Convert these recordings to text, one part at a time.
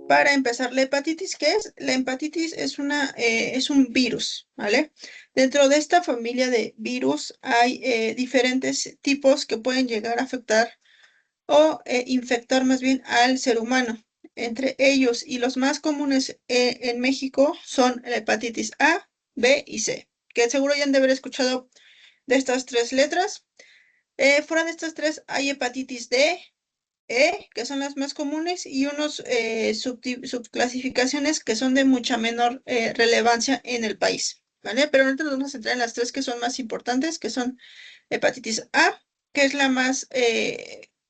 Para empezar, la hepatitis, ¿qué es? La hepatitis es un virus, ¿vale? Dentro de esta familia de virus hay diferentes tipos que pueden llegar a afectar o infectar más bien al ser humano. Entre ellos y los más comunes en México son la hepatitis A, B y C, que seguro ya han de haber escuchado de estas tres letras. Fuera de estas tres hay hepatitis D, que son las más comunes, y unos subclasificaciones que son de mucha menor relevancia en el país, ¿vale? Pero ahorita nos vamos a centrar en las tres que son más importantes, que son hepatitis A, que es la más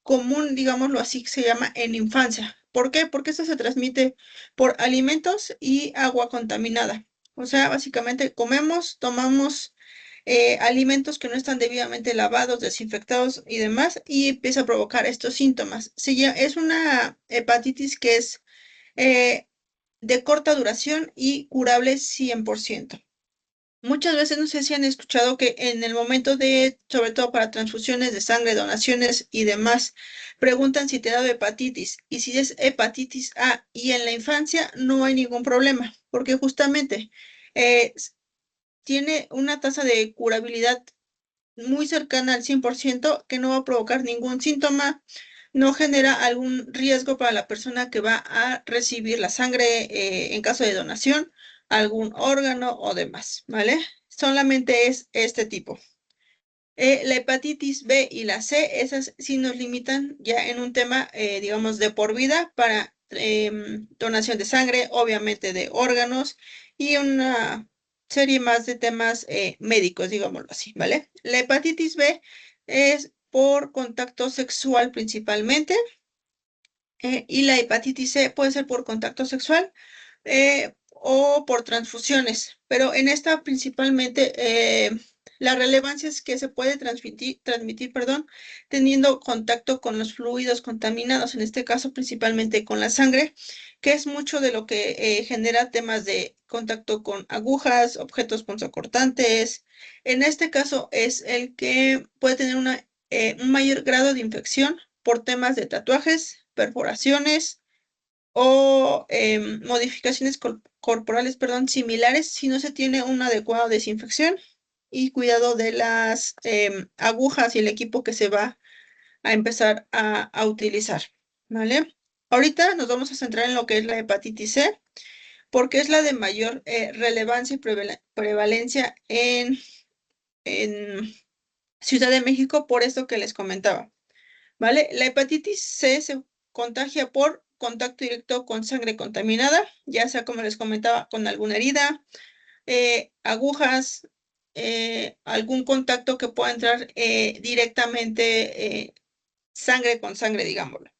común, digámoslo así, que se llama en infancia. ¿Por qué? Porque esto se transmite por alimentos y agua contaminada. O sea, básicamente comemos, tomamos alimentos que no están debidamente lavados, desinfectados y demás, y empieza a provocar estos síntomas. Es una hepatitis que es eh, de corta duración y curable 100%. Muchas veces no sé si han escuchado que en el momento de, sobre todo para transfusiones de sangre, donaciones y demás, preguntan si te ha dado hepatitis, y si es hepatitis A y en la infancia no hay ningún problema, porque justamente eh, tiene una tasa de curabilidad muy cercana al 100%, que no va a provocar ningún síntoma, no genera algún riesgo para la persona que va a recibir la sangre en caso de donación, algún órgano o demás, ¿vale? Solamente es este tipo. La hepatitis B y la C, esas sí nos limitan ya en un tema, digamos, de por vida para donación de sangre, obviamente de órganos y una serie más de temas médicos, digámoslo así, ¿vale? La hepatitis B es por contacto sexual principalmente, y la hepatitis C puede ser por contacto sexual o por transfusiones, pero en esta principalmente la relevancia es que se puede transmitir, perdón, teniendo contacto con los fluidos contaminados, en este caso principalmente con la sangre, que es mucho de lo que genera temas de contacto con agujas, objetos punzocortantes. En este caso es el que puede tener un mayor grado de infección por temas de tatuajes, perforaciones o modificaciones corporales, perdón, similares, si no se tiene una adecuada desinfección y cuidado de las agujas y el equipo que se va a empezar a utilizar, ¿vale? Ahorita nos vamos a centrar en lo que es la hepatitis C, porque es la de mayor relevancia y prevalencia en Ciudad de México, por esto que les comentaba. ¿Vale? La hepatitis C se contagia por contacto directo con sangre contaminada, ya sea, como les comentaba, con alguna herida, agujas, algún contacto que pueda entrar directamente sangre con sangre, digámoslo.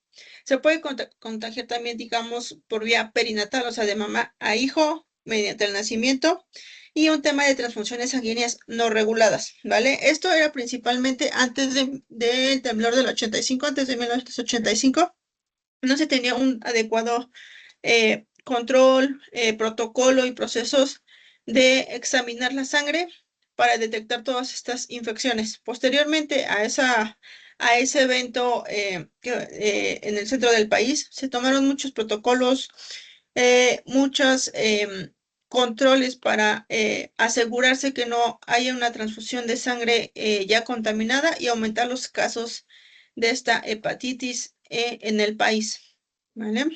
Se puede contagiar también, digamos, por vía perinatal, o sea, de mamá a hijo, mediante el nacimiento, y un tema de transfusiones sanguíneas no reguladas, ¿vale? Esto era principalmente antes del temblor del 85, antes de 1985, no se tenía un adecuado control, protocolo y procesos de examinar la sangre para detectar todas estas infecciones. Posteriormente a ese evento en el centro del país, se tomaron muchos protocolos, muchos controles para asegurarse que no haya una transfusión de sangre ya contaminada y aumentar los casos de esta hepatitis en el país. ¿Vale?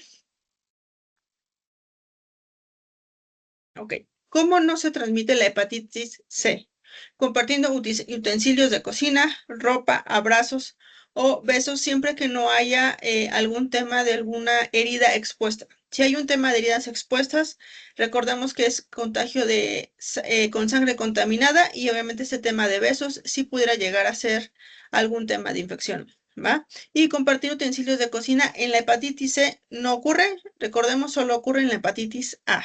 Ok. ¿Cómo no se transmite la hepatitis C? Compartiendo utensilios de cocina, ropa, abrazos o besos, siempre que no haya algún tema de alguna herida expuesta. Si hay un tema de heridas expuestas, recordemos que es contagio con sangre contaminada, y obviamente ese tema de besos sí pudiera llegar a ser algún tema de infección, ¿va? Y compartir utensilios de cocina en la hepatitis C no ocurre, recordemos, solo ocurre en la hepatitis A.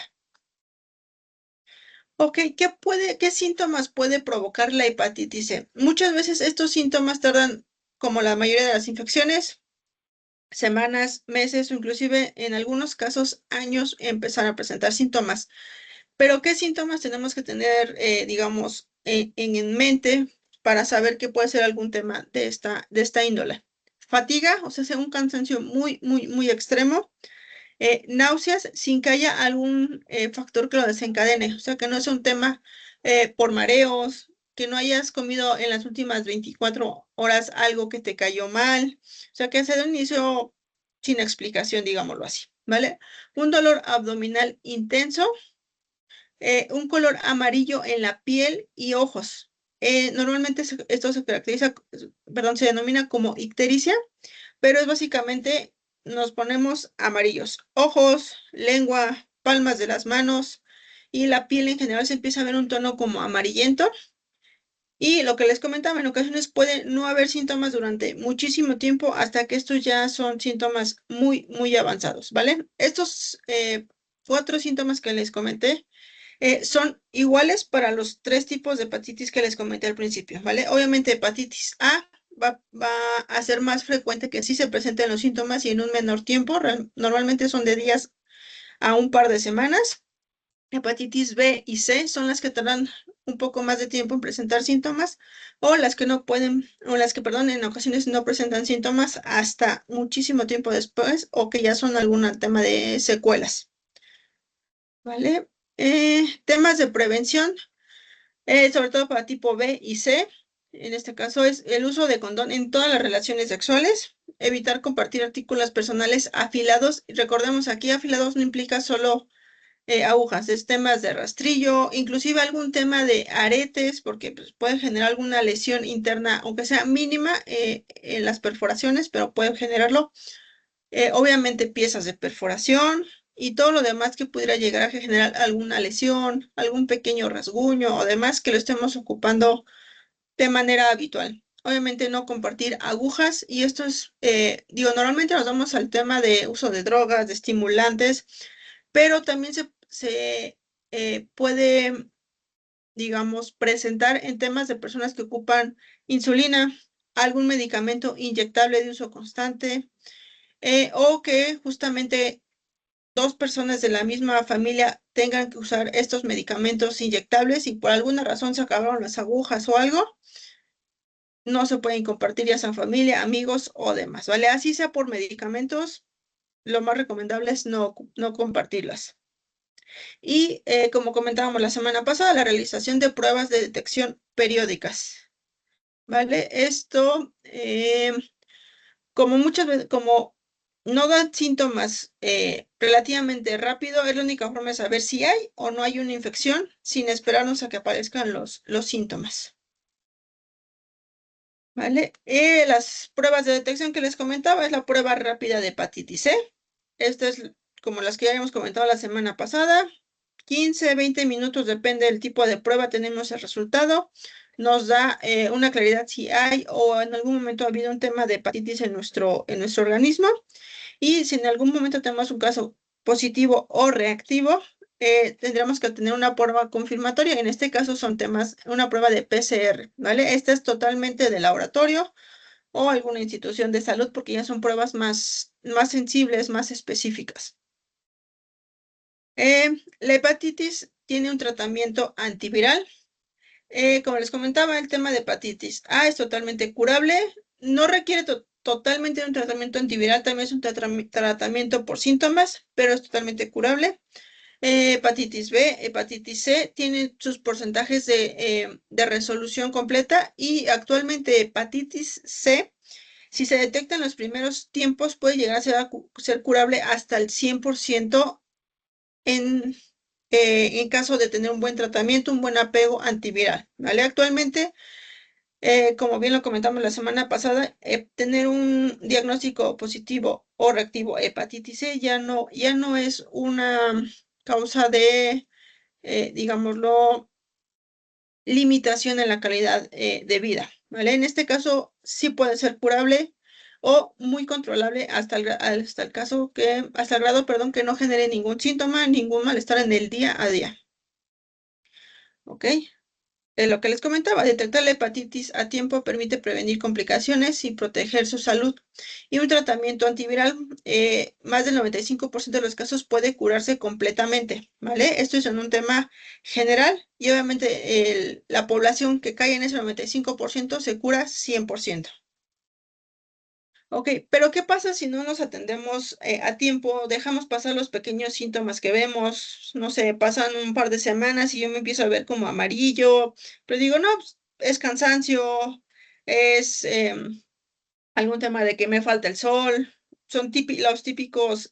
Ok, qué síntomas puede provocar la hepatitis C? Muchas veces estos síntomas tardan, como la mayoría de las infecciones, semanas, meses o inclusive en algunos casos años en empezar a presentar síntomas. Pero ¿qué síntomas tenemos que tener, digamos, en mente para saber que puede ser algún tema de esta índole. Fatiga, o sea, un cansancio muy, muy, muy extremo. Náuseas sin que haya algún factor que lo desencadene, o sea, que no es un tema por mareos, que no hayas comido en las últimas 24 horas algo que te cayó mal, o sea, que sea de un inicio sin explicación, digámoslo así, ¿vale? Un dolor abdominal intenso, un color amarillo en la piel y ojos. Normalmente esto se caracteriza, perdón, se denomina como ictericia, pero es básicamente nos ponemos amarillos, ojos, lengua, palmas de las manos y la piel en general se empieza a ver un tono como amarillento. Y lo que les comentaba, en ocasiones puede no haber síntomas durante muchísimo tiempo hasta que estos ya son síntomas muy, muy avanzados, ¿vale? Estos 4 síntomas que les comenté son iguales para los 3 tipos de hepatitis que les comenté al principio, ¿vale? Obviamente hepatitis A va a ser más frecuente que sí se presenten los síntomas y en un menor tiempo, normalmente son de días a un par de semanas. Hepatitis B y C son las que tardan un poco más de tiempo en presentar síntomas o las que no pueden, o las que, perdón, en ocasiones no presentan síntomas hasta muchísimo tiempo después o que ya son algún tema de secuelas, ¿vale? Temas de prevención, sobre todo para tipo B y C. En este caso es el uso de condón en todas las relaciones sexuales, evitar compartir artículos personales afilados. Recordemos aquí afilados no implica solo agujas, es temas de rastrillo, inclusive algún tema de aretes, porque pues, puede generar alguna lesión interna, aunque sea mínima en las perforaciones, pero puede generarlo. Obviamente piezas de perforación y todo lo demás que pudiera llegar a generar alguna lesión, algún pequeño rasguño o demás que lo estemos ocupando de manera habitual. Obviamente no compartir agujas y esto es, digo, normalmente nos vamos al tema de uso de drogas, de estimulantes, pero también se puede, digamos, presentar en temas de personas que ocupan insulina, algún medicamento inyectable de uso constante, o que justamente 2 personas de la misma familia tengan que usar estos medicamentos inyectables y por alguna razón se acabaron las agujas o algo, no se pueden compartir ya sea familia, amigos o demás, ¿vale? Así sea por medicamentos, lo más recomendable es no compartirlas. Y como comentábamos la semana pasada, la realización de pruebas de detección periódicas, ¿vale? Esto, como muchas veces, como no dan síntomas relativamente rápido, es la única forma de saber si hay o no hay una infección sin esperarnos a que aparezcan los síntomas. ¿Vale? Las pruebas de detección que les comentaba es la prueba rápida de hepatitis C. Esta es como las que ya habíamos comentado la semana pasada. 15, 20 minutos, depende del tipo de prueba, tenemos el resultado. Nos da una claridad si hay o en algún momento ha habido un tema de hepatitis en nuestro organismo. Y si en algún momento tenemos un caso positivo o reactivo, tendremos que tener una prueba confirmatoria. En este caso son temas, una prueba de PCR, ¿vale? Esta es totalmente de laboratorio o alguna institución de salud porque ya son pruebas más sensibles, más específicas. La hepatitis tiene un tratamiento antiviral. Como les comentaba, el tema de hepatitis A es totalmente curable. No requiere totalmente un tratamiento antiviral, también es un tratamiento por síntomas, pero es totalmente curable. Hepatitis B, hepatitis C tienen sus porcentajes de resolución completa y actualmente hepatitis C, si se detecta en los primeros tiempos, puede llegar a ser curable hasta el 100% en, en caso de tener un buen tratamiento, un buen apego antiviral, ¿vale? Actualmente, como bien lo comentamos la semana pasada, tener un diagnóstico positivo o reactivo hepatitis C ya no es una causa de, digámoslo, limitación en la calidad de vida, ¿vale? En este caso sí puede ser curable o muy controlable hasta el caso que, hasta el grado, perdón, que no genere ningún síntoma, ningún malestar en el día a día. ¿Ok? lo que les comentaba, detectar la hepatitis a tiempo permite prevenir complicaciones y proteger su salud. Y un tratamiento antiviral, más del 95% de los casos puede curarse completamente, ¿vale? Esto es en un tema general y obviamente la población que cae en ese 95% se cura 100%. Ok, pero ¿qué pasa si no nos atendemos a tiempo? Dejamos pasar los pequeños síntomas que vemos, no sé, pasan un par de semanas y yo me empiezo a ver como amarillo, pero digo, no, pues, es cansancio, es algún tema de que me falta el sol, son los típicos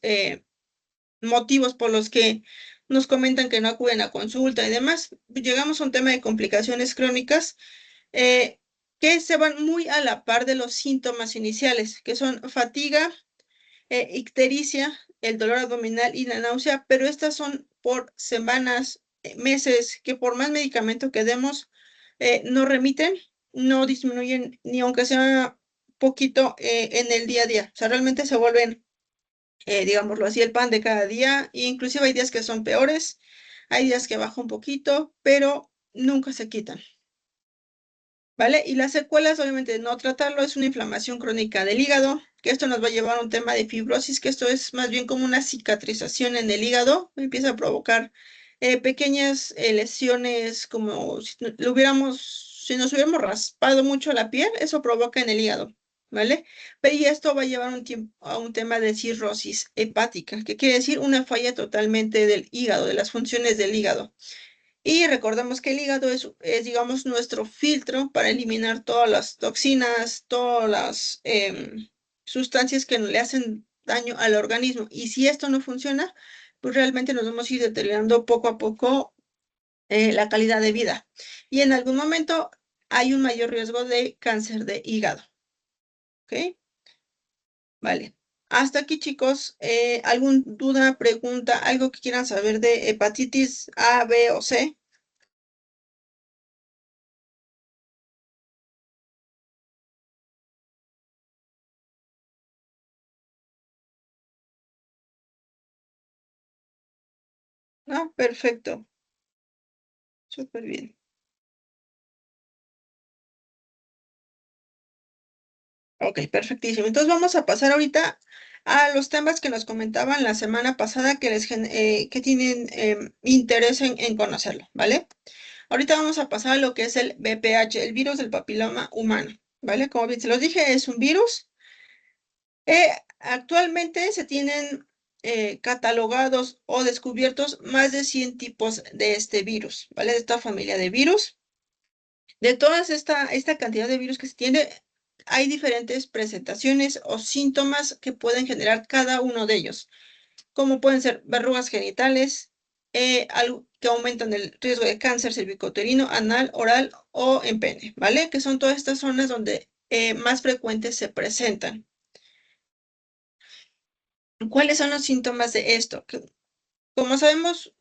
motivos por los que nos comentan que no acuden a consulta y demás. Llegamos a un tema de complicaciones crónicas eh, que se van muy a la par de los síntomas iniciales, que son fatiga, ictericia, el dolor abdominal y la náusea, pero estas son por semanas, meses, que por más medicamento que demos, no remiten, no disminuyen ni aunque sea poquito en el día a día. O sea, realmente se vuelven, digámoslo así, el pan de cada día, e inclusive hay días que son peores, hay días que baja un poquito, pero nunca se quitan. ¿Vale? Y las secuelas, obviamente, de no tratarlo es una inflamación crónica del hígado, que esto nos va a llevar a un tema de fibrosis, que esto es más bien como una cicatrización en el hígado, empieza a provocar pequeñas lesiones, como si si nos hubiéramos raspado mucho la piel, eso provoca en el hígado, ¿vale? Pero y esto va a llevar a un tema de cirrosis hepática, que quiere decir una falla totalmente del hígado, de las funciones del hígado. Y recordemos que el hígado digamos, nuestro filtro para eliminar todas las toxinas, todas las sustancias que le hacen daño al organismo. Y si esto no funciona, pues realmente nos vamos a ir deteriorando poco a poco la calidad de vida. Y en algún momento hay un mayor riesgo de cáncer de hígado. ¿Ok? Vale. Hasta aquí, chicos. ¿Alguna duda, pregunta, algo que quieran saber de hepatitis A, B o C? No, perfecto. Súper bien. Ok, perfectísimo. Entonces vamos a pasar ahorita a los temas que nos comentaban la semana pasada que tienen interés en conocerlo, ¿vale? Ahorita vamos a pasar a lo que es el VPH, el virus del papiloma humano, ¿vale? Como bien se los dije, es un virus. Actualmente se tienen catalogados o descubiertos más de 100 tipos de este virus, ¿vale? De esta familia de virus. De esta cantidad de virus que se tiene, hay diferentes presentaciones o síntomas que pueden generar cada uno de ellos, como pueden ser verrugas genitales, que aumentan el riesgo de cáncer cervicouterino, anal, oral o en pene, ¿vale? Que son todas estas zonas donde más frecuentes se presentan. ¿Cuáles son los síntomas de esto? Como sabemos,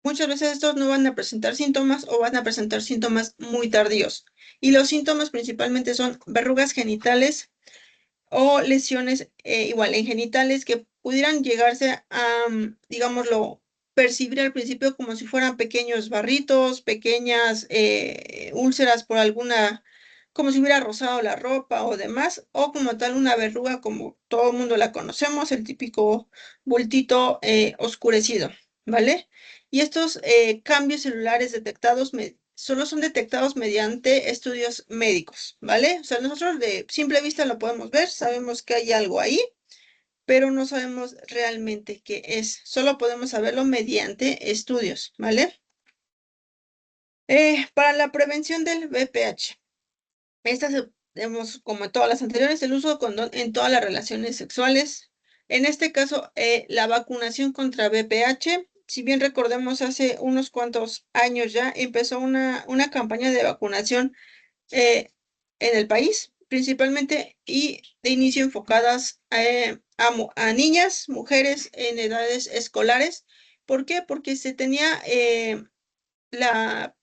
muchas veces estos no van a presentar síntomas o van a presentar síntomas muy tardíos. Y los síntomas principalmente son verrugas genitales o lesiones igual en genitales que pudieran llegarse a, digámoslo, percibir al principio como si fueran pequeños barritos, pequeñas úlceras por alguna, como si hubiera rozado la ropa o demás, o como tal una verruga como todo el mundo la conocemos, el típico bultito oscurecido, ¿vale? Y estos cambios celulares detectados solo son detectados mediante estudios médicos, ¿vale? O sea, nosotros de simple vista lo podemos ver, sabemos que hay algo ahí, pero no sabemos realmente qué es. Solo podemos saberlo mediante estudios, ¿vale? Para la prevención del VPH, estas, tenemos, como todas las anteriores, el uso de condón en todas las relaciones sexuales. En este caso, la vacunación contra VPH, si bien recordemos hace unos cuantos años ya, empezó una campaña de vacunación eh, en el país, principalmente y de inicio enfocadas a niñas, mujeres en edades escolares. ¿Por qué? Porque se tenía la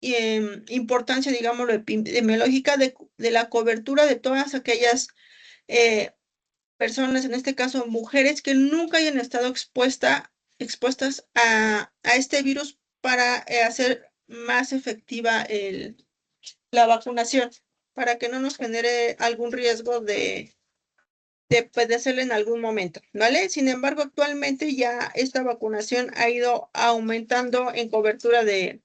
importancia, digamos, epidemiológica de la cobertura de todas aquellas eh, personas, en este caso mujeres, que nunca hayan estado expuestas a este virus para hacer más efectiva la vacunación para que no nos genere algún riesgo de padecerla en algún momento, ¿vale? Sin embargo, actualmente ya esta vacunación ha ido aumentando en cobertura de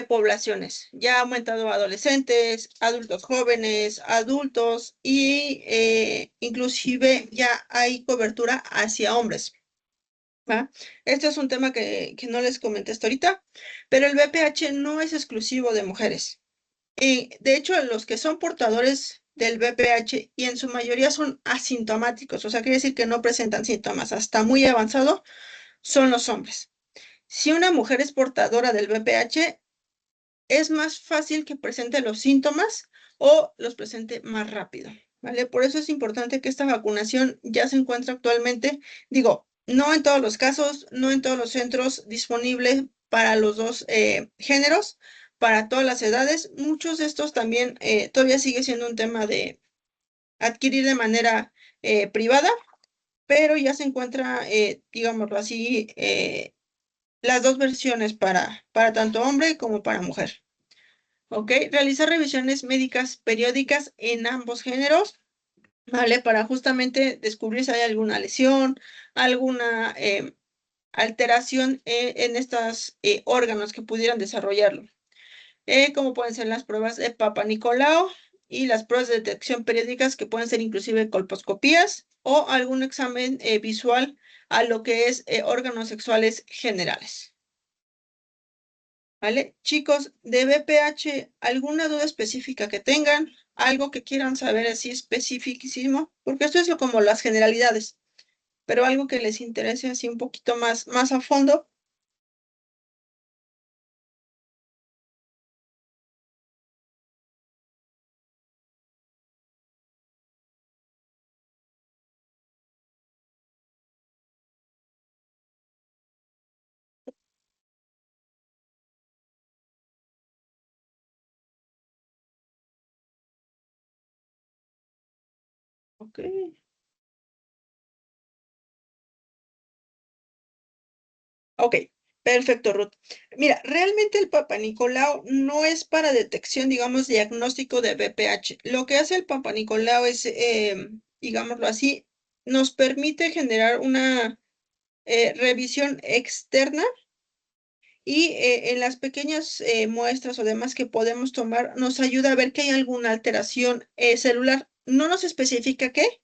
poblaciones. Ya ha aumentado adolescentes, adultos jóvenes, adultos y inclusive ya hay cobertura hacia hombres. ¿Va? Este es un tema que no les comenté hasta ahorita, pero el VPH no es exclusivo de mujeres. Y de hecho, los que son portadores del VPH y en su mayoría son asintomáticos, o sea, quiere decir que no presentan síntomas hasta muy avanzado, son los hombres. Si una mujer es portadora del VPH, es más fácil que presente los síntomas o los presente más rápido, ¿vale? Por eso es importante que esta vacunación ya se encuentra actualmente, digo, no en todos los casos, no en todos los centros disponible para los dos géneros, para todas las edades. Muchos de estos también todavía sigue siendo un tema de adquirir de manera privada, pero ya se encuentra, digámoslo así, las dos versiones para tanto hombre como para mujer. ¿Ok? Realizar revisiones médicas periódicas en ambos géneros, ¿vale? Para justamente descubrir si hay alguna lesión, alguna alteración en estos órganos que pudieran desarrollarlo. Como pueden ser las pruebas de Papa Nicolau y las pruebas de detección periódicas que pueden ser inclusive colposcopías o algún examen visual a lo que es órganos sexuales generales. ¿Vale? Chicos, de BPH, ¿alguna duda específica que tengan? ¿Algo que quieran saber así especificísimo? Porque esto es como las generalidades, pero algo que les interese así un poquito más a fondo. Ok, ok, perfecto, Ruth. Mira, realmente el Papa Nicolau no es para detección, digamos, diagnóstico de BPH. Lo que hace el Papa Nicolau es, digámoslo así, nos permite generar una revisión externa y en las pequeñas muestras o demás que podemos tomar nos ayuda a ver que hay alguna alteración celular. No nos especifica qué,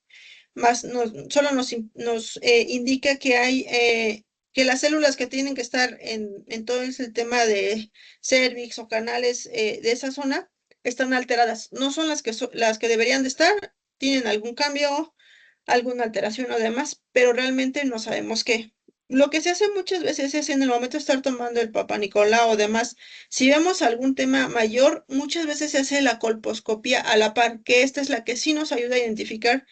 más solo nos indica que hay que las células que tienen que estar en todo ese tema de cervix o canales de esa zona están alteradas. No son las que deberían de estar, tienen algún cambio, alguna alteración o demás, pero realmente no sabemos qué. Lo que se hace muchas veces es en el momento de estar tomando el Papa Nicolau o demás, si vemos algún tema mayor, muchas veces se hace la colposcopía a la par, que esta es la que sí nos ayuda a identificar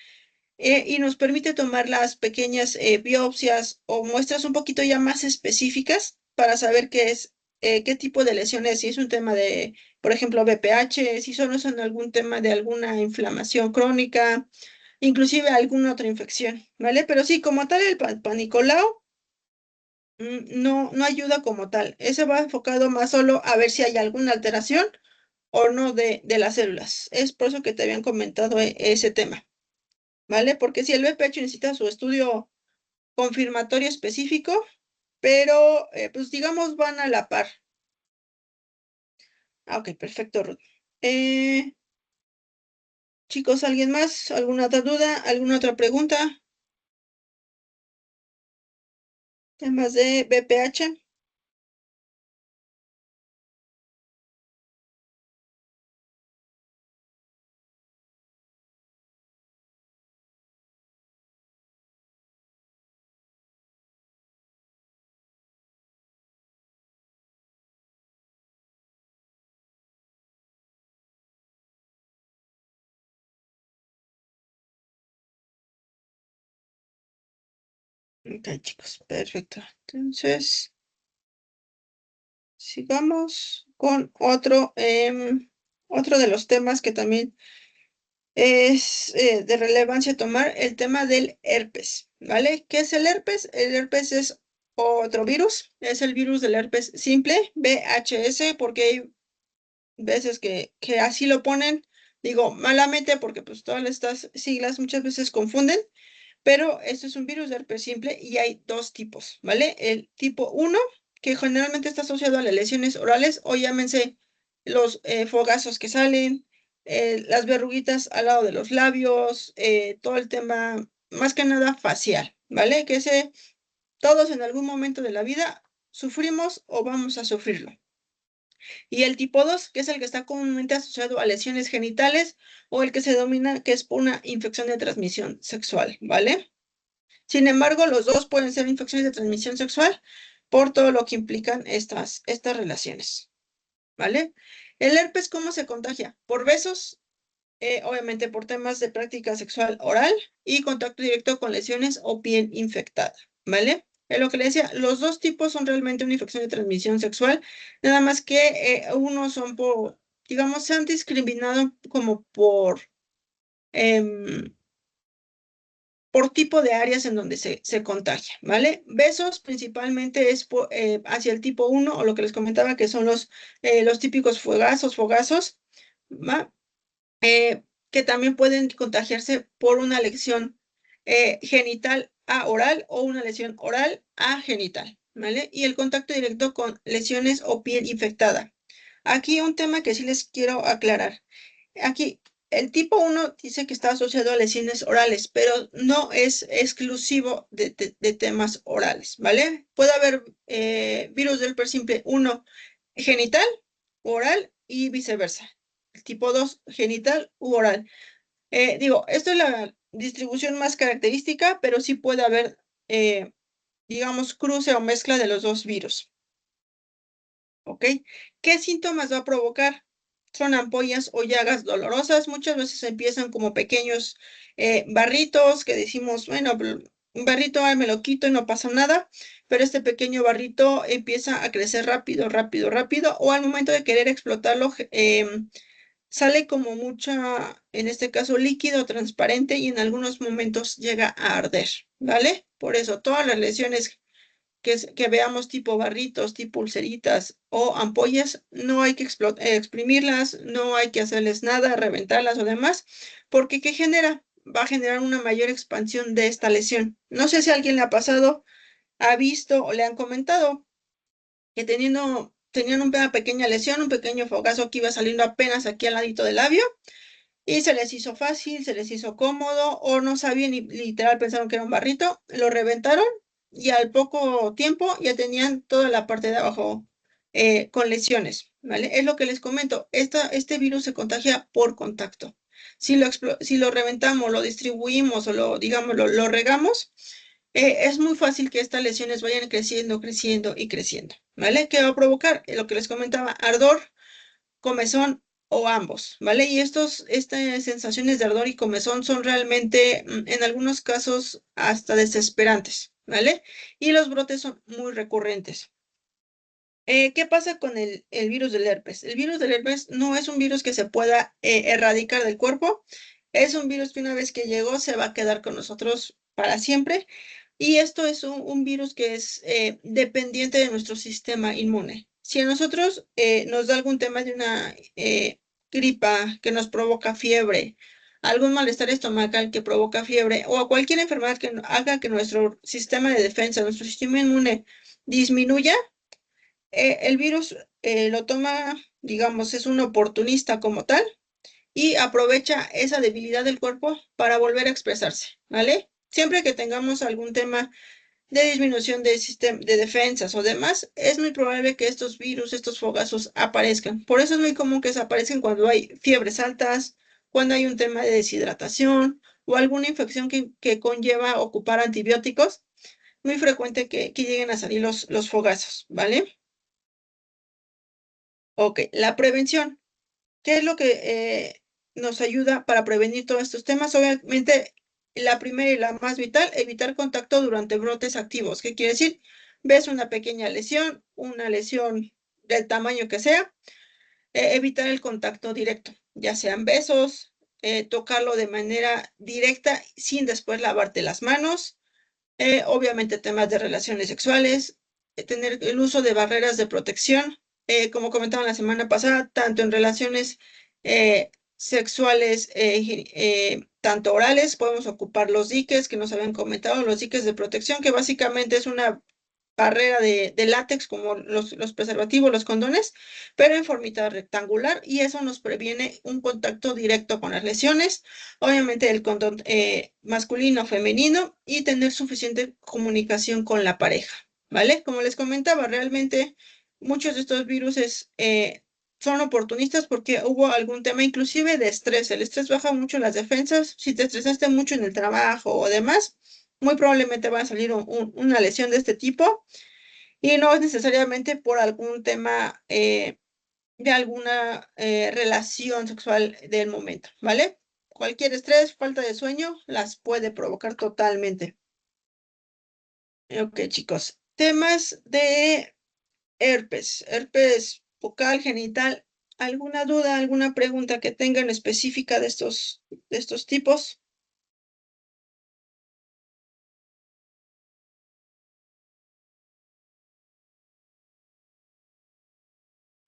y nos permite tomar las pequeñas biopsias o muestras un poquito ya más específicas para saber qué tipo de lesiones, si es un tema de, por ejemplo, BPH, si solo son algún tema de alguna inflamación crónica, inclusive alguna otra infección, ¿vale? Pero sí, como tal, el Panicolao no ayuda como tal. Ese va enfocado más solo a ver si hay alguna alteración o no de las células. Es por eso que te habían comentado ese tema. ¿Vale? Porque si el BPH necesita su estudio confirmatorio específico, pero pues digamos van a la par. Ok, perfecto, Ruth. Eh, chicos, ¿alguien más? ¿Alguna otra duda? ¿Alguna otra pregunta? Temas de BPH. Ok, chicos, perfecto. Entonces, sigamos con otro de los temas que también es de relevancia tomar, el tema del herpes, ¿vale? ¿Qué es el herpes? El herpes es otro virus, es el virus del herpes simple, VHS, porque hay veces que así lo ponen, digo malamente porque pues todas estas siglas muchas veces confunden, pero esto es un virus de herpes simple y hay dos tipos, ¿vale? El tipo 1, que generalmente está asociado a las lesiones orales o llámense los fogazos que salen, las verruguitas al lado de los labios, todo el tema, más que nada facial, ¿vale? Que ese todos en algún momento de la vida sufrimos o vamos a sufrirlo. Y el tipo 2, que es el que está comúnmente asociado a lesiones genitales o el que se domina que es por una infección de transmisión sexual, ¿vale? Sin embargo, los dos pueden ser infecciones de transmisión sexual por todo lo que implican estas relaciones, ¿vale? El herpes, ¿cómo se contagia? Por besos, obviamente por temas de práctica sexual oral y contacto directo con lesiones o piel infectada, ¿vale? Es lo que le decía, los dos tipos son realmente una infección de transmisión sexual, nada más que unos son por, digamos, se han discriminado como em, por tipo de áreas en donde se contagia, ¿vale? Besos principalmente es hacia el tipo 1 o lo que les comentaba que son los típicos fogazos, ¿va? Que también pueden contagiarse por una lesión genital a oral o una lesión oral a genital, ¿vale? Y el contacto directo con lesiones o piel infectada. Aquí un tema que sí les quiero aclarar. Aquí, el tipo 1 dice que está asociado a lesiones orales, pero no es exclusivo de temas orales, ¿vale? Puede haber virus del herpes simple 1 genital, oral y viceversa. El tipo 2 genital u oral. Digo, esto es la distribución más característica, pero sí puede haber, digamos, cruce o mezcla de los dos virus. ¿Ok? ¿Qué síntomas va a provocar? Son ampollas o llagas dolorosas. Muchas veces empiezan como pequeños barritos que decimos, bueno, un barrito, ay, me lo quito y no pasa nada, pero este pequeño barrito empieza a crecer rápido, rápido, rápido, o al momento de querer explotarlo, sale como mucha, en este caso, líquido transparente y en algunos momentos llega a arder, ¿vale? Por eso todas las lesiones que veamos tipo barritos, tipo ulceritas o ampollas, no hay que exprimirlas, no hay que hacerles nada, reventarlas o demás, porque ¿qué genera? Va a generar una mayor expansión de esta lesión. No sé si a alguien le ha pasado, ha visto o le han comentado que tenían una pequeña lesión, un pequeño fogazo que iba saliendo apenas aquí al ladito del labio y se les hizo fácil, se les hizo cómodo o no sabían y literal pensaron que era un barrito, lo reventaron y al poco tiempo ya tenían toda la parte de abajo con lesiones, ¿vale? Es lo que les comento, este virus se contagia por contacto. Si lo reventamos, lo distribuimos o digamos, lo regamos, es muy fácil que estas lesiones vayan creciendo, creciendo y creciendo, ¿vale? ¿Qué va a provocar? Lo que les comentaba, ardor, comezón o ambos, ¿vale? Y estas sensaciones de ardor y comezón son realmente, en algunos casos, hasta desesperantes, ¿vale? Y los brotes son muy recurrentes. ¿Qué pasa con el virus del herpes? El virus del herpes no es un virus que se pueda erradicar del cuerpo, es un virus que una vez que llegó se va a quedar con nosotros para siempre y esto es un virus que es dependiente de nuestro sistema inmune. Si a nosotros nos da algún tema de una gripa que nos provoca fiebre, algún malestar estomacal que provoca fiebre o a cualquier enfermedad que haga que nuestro sistema de defensa, nuestro sistema inmune disminuya, el virus lo toma, digamos, es un oportunista como tal y aprovecha esa debilidad del cuerpo para volver a expresarse, ¿vale? Siempre que tengamos algún tema de disminución de sistema de defensas o demás, es muy probable que estos virus, estos fogazos aparezcan. Por eso es muy común que se aparezcan cuando hay fiebres altas, cuando hay un tema de deshidratación o alguna infección que conlleva ocupar antibióticos. Muy frecuente que lleguen a salir los fogazos, ¿vale? Ok, la prevención. ¿Qué es lo que nos ayuda para prevenir todos estos temas? Obviamente, la primera y la más vital, evitar contacto durante brotes activos. ¿Qué quiere decir? Ves una lesión del tamaño que sea, evitar el contacto directo, ya sean besos, tocarlo de manera directa sin después lavarte las manos, Obviamente temas de relaciones sexuales, tener el uso de barreras de protección, como comentaba la semana pasada, tanto en relaciones sexuales, tanto orales, podemos ocupar los diques que nos habían comentado, los diques de protección, que básicamente es una barrera de látex como los preservativos, los condones, pero en formita rectangular y eso nos previene un contacto directo con las lesiones, obviamente el condón masculino, femenino y tener suficiente comunicación con la pareja, ¿vale? Como les comentaba, realmente muchos de estos virus son oportunistas porque hubo algún tema inclusive de estrés. El estrés baja mucho las defensas. Si te estresaste mucho en el trabajo o demás, muy probablemente va a salir una lesión de este tipo y no es necesariamente por algún tema de alguna relación sexual del momento, ¿vale? Cualquier estrés, falta de sueño, las puede provocar totalmente. Ok, chicos. Temas de herpes bucal, genital. ¿Alguna duda, alguna pregunta que tengan específica de estos tipos?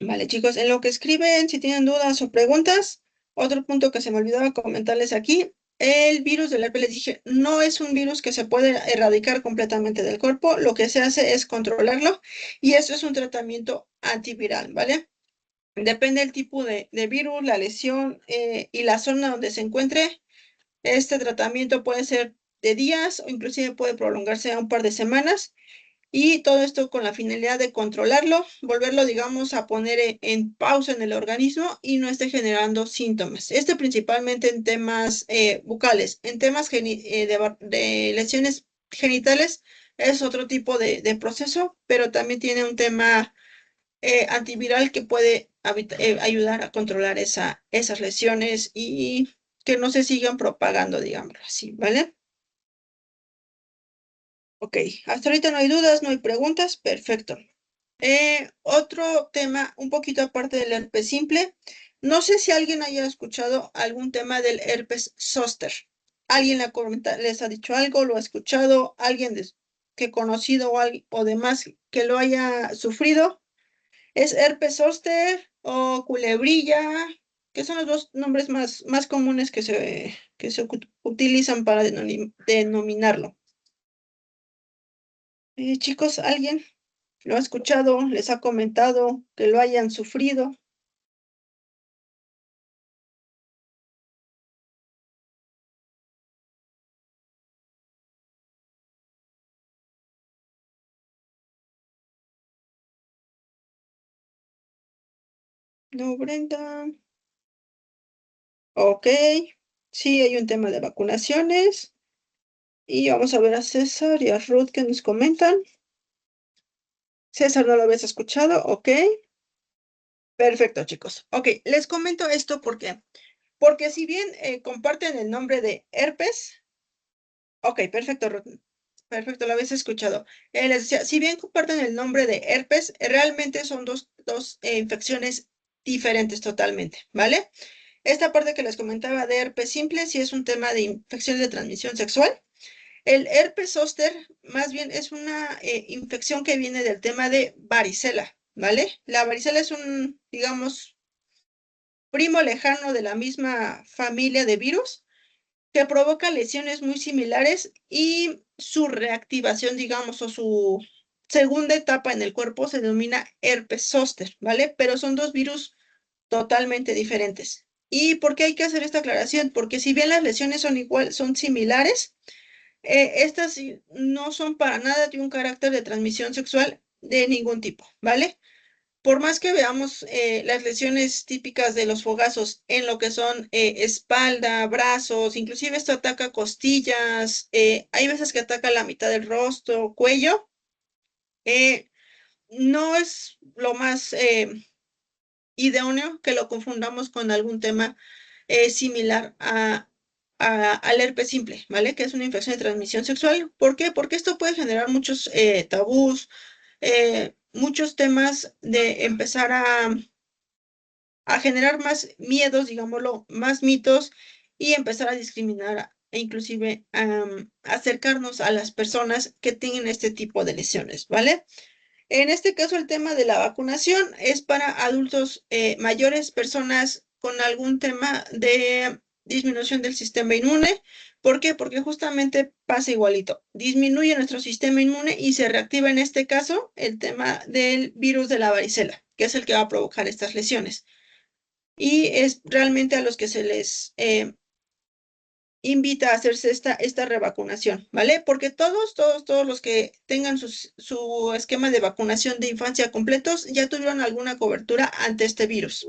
Vale, chicos, en lo que escriben, si tienen dudas o preguntas, otro punto que se me olvidaba comentarles aquí, el virus del herpes, les dije, no es un virus que se puede erradicar completamente del cuerpo, lo que se hace es controlarlo y eso es un tratamiento antiviral, ¿vale? Depende del tipo de virus, la lesión y la zona donde se encuentre, este tratamiento puede ser de días o inclusive puede prolongarse a un par de semanas y todo esto con la finalidad de controlarlo, volverlo, digamos, a poner en pausa en el organismo y no esté generando síntomas. Este principalmente en temas bucales, en temas de lesiones genitales es otro tipo de proceso, pero también tiene un tema antiviral que puede ayudar a controlar esas lesiones y que no se sigan propagando, digámoslo así, ¿vale? Ok, hasta ahorita no hay dudas, no hay preguntas, perfecto. Otro tema, un poquito aparte del herpes simple, no sé si alguien haya escuchado algún tema del herpes zóster. ¿Alguien les ha dicho algo, lo ha escuchado? ¿Alguien que conocido o demás que lo haya sufrido? ¿Es herpes zóster o culebrilla? Que son los dos nombres más comunes que se utilizan para denominarlo. Chicos, ¿alguien lo ha escuchado? ¿Les ha comentado que lo hayan sufrido? No, Brenda. Ok. Sí, hay un tema de vacunaciones. Y vamos a ver a César y a Ruth que nos comentan. César, ¿no lo habías escuchado? Ok. Perfecto, chicos. Ok, les comento esto porque si bien comparten el nombre de herpes, ok, perfecto, Ruth. Perfecto, lo habéis escuchado. Les decía, si bien comparten el nombre de herpes, realmente son dos infecciones diferentes totalmente, ¿vale? Esta parte que les comentaba de herpes simple, sí es un tema de infección de transmisión sexual. El herpes zóster, más bien, es una infección que viene del tema de varicela, ¿vale? La varicela es un, digamos, primo lejano de la misma familia de virus que provoca lesiones muy similares y su reactivación, digamos, o su segunda etapa en el cuerpo se denomina herpes zóster, ¿vale? Pero son dos virus totalmente diferentes. ¿Y por qué hay que hacer esta aclaración? Porque si bien las lesiones son igual, son similares, estas no son para nada de un carácter de transmisión sexual de ningún tipo, ¿vale? Por más que veamos las lesiones típicas de los fogazos en lo que son espalda, brazos, inclusive esto ataca costillas, hay veces que ataca la mitad del rostro, cuello, eh, no es lo más idóneo que lo confundamos con algún tema similar al herpes simple, ¿vale? Que es una infección de transmisión sexual. ¿Por qué? Porque esto puede generar muchos tabús, muchos temas de empezar a generar más miedos, digámoslo, más mitos y empezar a discriminar e inclusive acercarnos a las personas que tienen este tipo de lesiones, ¿vale? En este caso, el tema de la vacunación es para adultos mayores, personas con algún tema de disminución del sistema inmune. ¿Por qué? Porque justamente pasa igualito. Disminuye nuestro sistema inmune y se reactiva en este caso el tema del virus de la varicela, que es el que va a provocar estas lesiones. Y es realmente a los que se les invita a hacerse esta revacunación, ¿vale? Porque todos los que tengan su esquema de vacunación de infancia completos ya tuvieron alguna cobertura ante este virus.